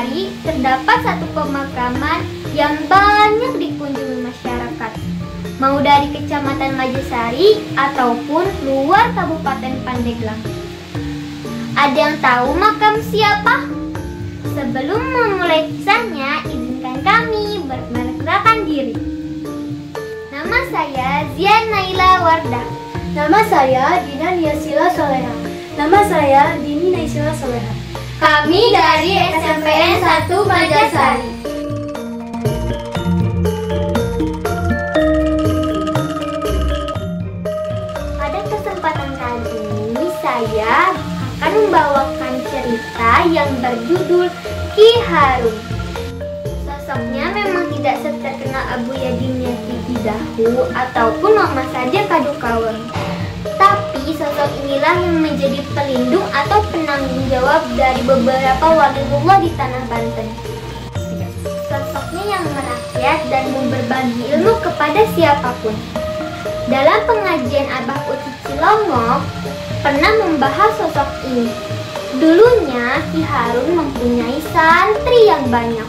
Majasari terdapat satu pemakaman yang banyak dikunjungi masyarakat, mau dari Kecamatan Majasari ataupun luar Kabupaten Pandeglang. Ada yang tahu makam siapa? Sebelum memulai kisahnya, izinkan kami memperkenalkan diri. Nama saya Zian Naila Wardah. Nama saya Dina Niasila Soleha. Nama saya Dini Naisila Soleha. Kami dari SMPN 1 Majasari. Pada kesempatan kali ini saya akan membawakan cerita yang berjudul Ki Harun. Sosoknya memang tidak seterkenal Abu Yadim Yatidahu ataupun Mama saja Kadukaweng. Tapi sosok inilah yang menjadi pelindung atau penanggung jawab dari beberapa waliullah di tanah Banten. Sosoknya yang merakyat dan berbagi ilmu kepada siapapun. Dalam pengajian Abah Uti Cilongok pernah membahas sosok ini. Dulunya Ki Harun mempunyai santri yang banyak.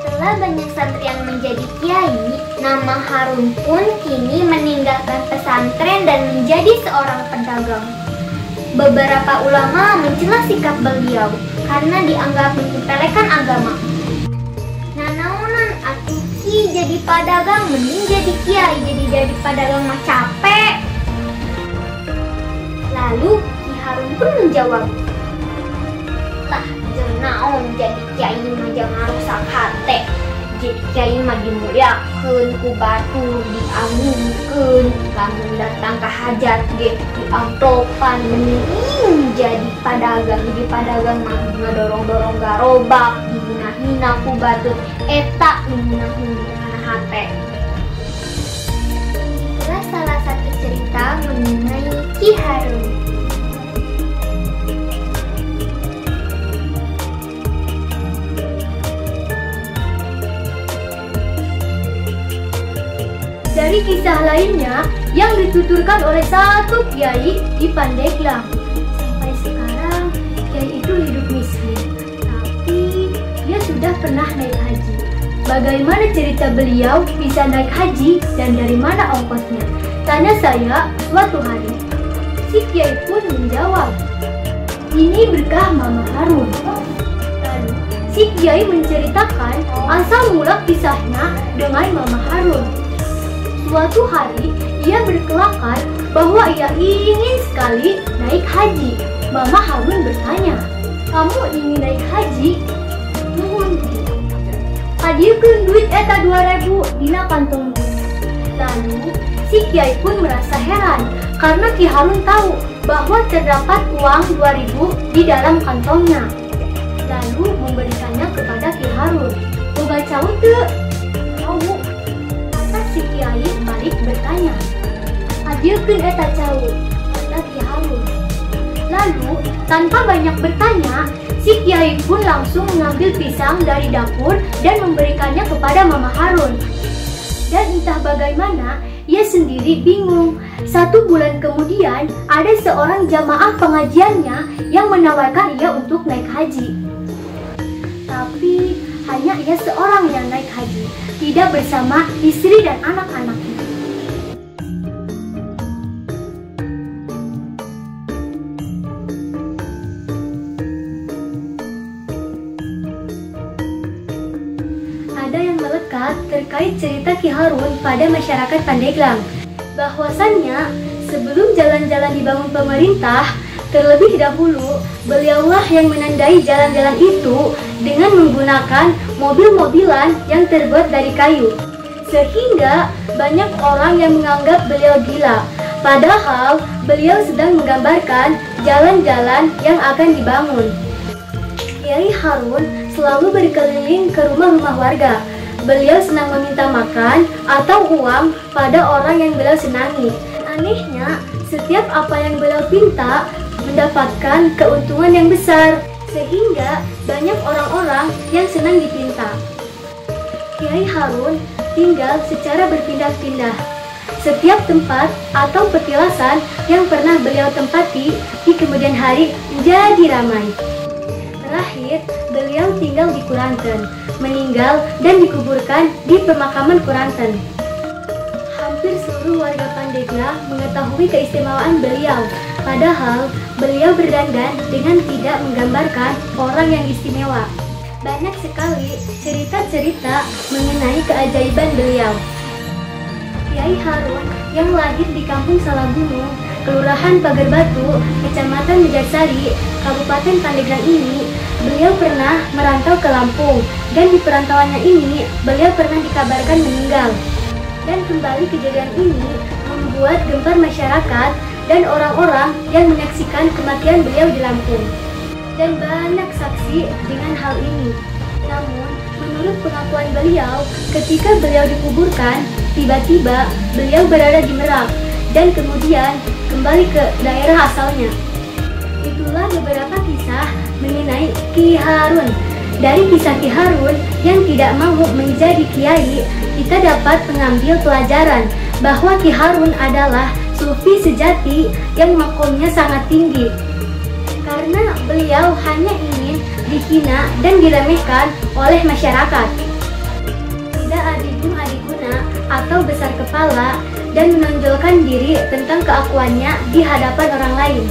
Setelah banyak santri yang menjadi kiai, nama Harun pun kini meninggalkan pesantren dan menjadi seorang pedagang. Beberapa ulama mencela sikap beliau karena dianggap menyepelekan agama. Nanaunan atuh ki jadi pedagang mending jadi kiai, jadi pedagang mah capek. Lalu Ki Harun pun menjawab, "Lah jenaon jadi kiai mah jangan rusak hati. Jadi kiai mah dimuliakeun ku batur diagungkeun, lamun datang ka hajat ge diamplopan, mending jadi pedagang mah ngadorong-dorong garobak, dihina-hina ku batur eta hina-hina hate." Itulah salah satu cerita mengenai Ki Harun. Dari kisah lainnya yang dituturkan oleh satu kiai di Pandeglang. Sampai sekarang kiai itu hidup miskin, tapi dia sudah pernah naik haji. Bagaimana cerita beliau bisa naik haji dan dari mana ongkosnya? Tanya saya suatu hari. Si kiai pun menjawab, "Ini berkah Mama Harun." Lalu si kiai menceritakan asal mula kisahnya dengan Mama Harun. Suatu hari, ia berkelakar bahwa ia ingin sekali naik haji. Mama Harun bertanya, "Kamu ingin naik haji?" "Nuhun." "Hadiekeun duit eta 2.000 dina kantong." Lalu, si kiai pun merasa heran karena Ki Harun tahu bahwa terdapat uang 2.000 di dalam kantongnya. Lalu memberikannya kepada Ki Harun. "Boga cau teu?" "Tahu." Si kiai balik bertanya, "Hadiekeun eta cau," kata Ki Harun. Lalu tanpa banyak bertanya, si kiai pun langsung mengambil pisang dari dapur dan memberikannya kepada Mama Harun. Dan entah bagaimana, ia sendiri bingung. 1 bulan kemudian, ada seorang jamaah pengajiannya yang menawarkan ia untuk naik haji. Tapi hanya ia seorang yang naik haji, tidak bersama istri dan anak-anaknya. Ada yang melekat terkait cerita Ki Harun pada masyarakat Pandeglang, bahwasannya sebelum jalan-jalan dibangun pemerintah, terlebih dahulu beliaulah yang menandai jalan-jalan itu dengan menggunakan mobil-mobilan yang terbuat dari kayu. Sehingga banyak orang yang menganggap beliau gila, padahal beliau sedang menggambarkan jalan-jalan yang akan dibangun. Kiai Harun selalu berkeliling ke rumah-rumah warga. Beliau senang meminta makan atau uang pada orang yang beliau senangi. Anehnya, setiap apa yang beliau pinta mendapatkan keuntungan yang besar, sehingga banyak orang-orang yang senang dipinta. Kiai Harun tinggal secara berpindah-pindah. Setiap tempat atau petilasan yang pernah beliau tempati di kemudian hari menjadi ramai. Telah Terakhir, beliau tinggal di Kuranten, meninggal dan dikuburkan di pemakaman Kuranten. Hampir seluruh warga Pandeglang mengetahui keistimewaan beliau, padahal beliau berdandan dengan tidak menggambarkan orang yang istimewa. Banyak sekali cerita-cerita mengenai keajaiban beliau. Kiai Harun yang lahir di Kampung Salagunung, Kelurahan Pagar Batu, Kecamatan Megarsari, Kabupaten Pandeglang ini, beliau pernah merantau ke Lampung, dan di perantauannya ini beliau pernah dikabarkan meninggal. Dan kembali kejadian ini membuat gempar masyarakat dan orang-orang yang menyaksikan kematian beliau di Lampung. Dan banyak saksi dengan hal ini. Namun, menurut pengakuan beliau, ketika beliau dikuburkan, tiba-tiba beliau berada di Merak dan kemudian kembali ke daerah asalnya. Itulah beberapa kisah mengenai Ki Harun. Dari kisah Ki Harun yang tidak mau menjadi kiai, kita dapat mengambil pelajaran bahwa Ki Harun adalah sufi sejati yang makomnya sangat tinggi. Karena beliau hanya ingin dihina dan diremehkan oleh masyarakat. Tidak adigung-adiguna atau besar kepala dan menonjolkan diri tentang keakuannya di hadapan orang lain.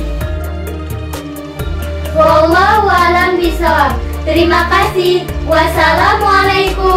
Wallahu a'lam bishawab. Terima kasih. Wassalamualaikum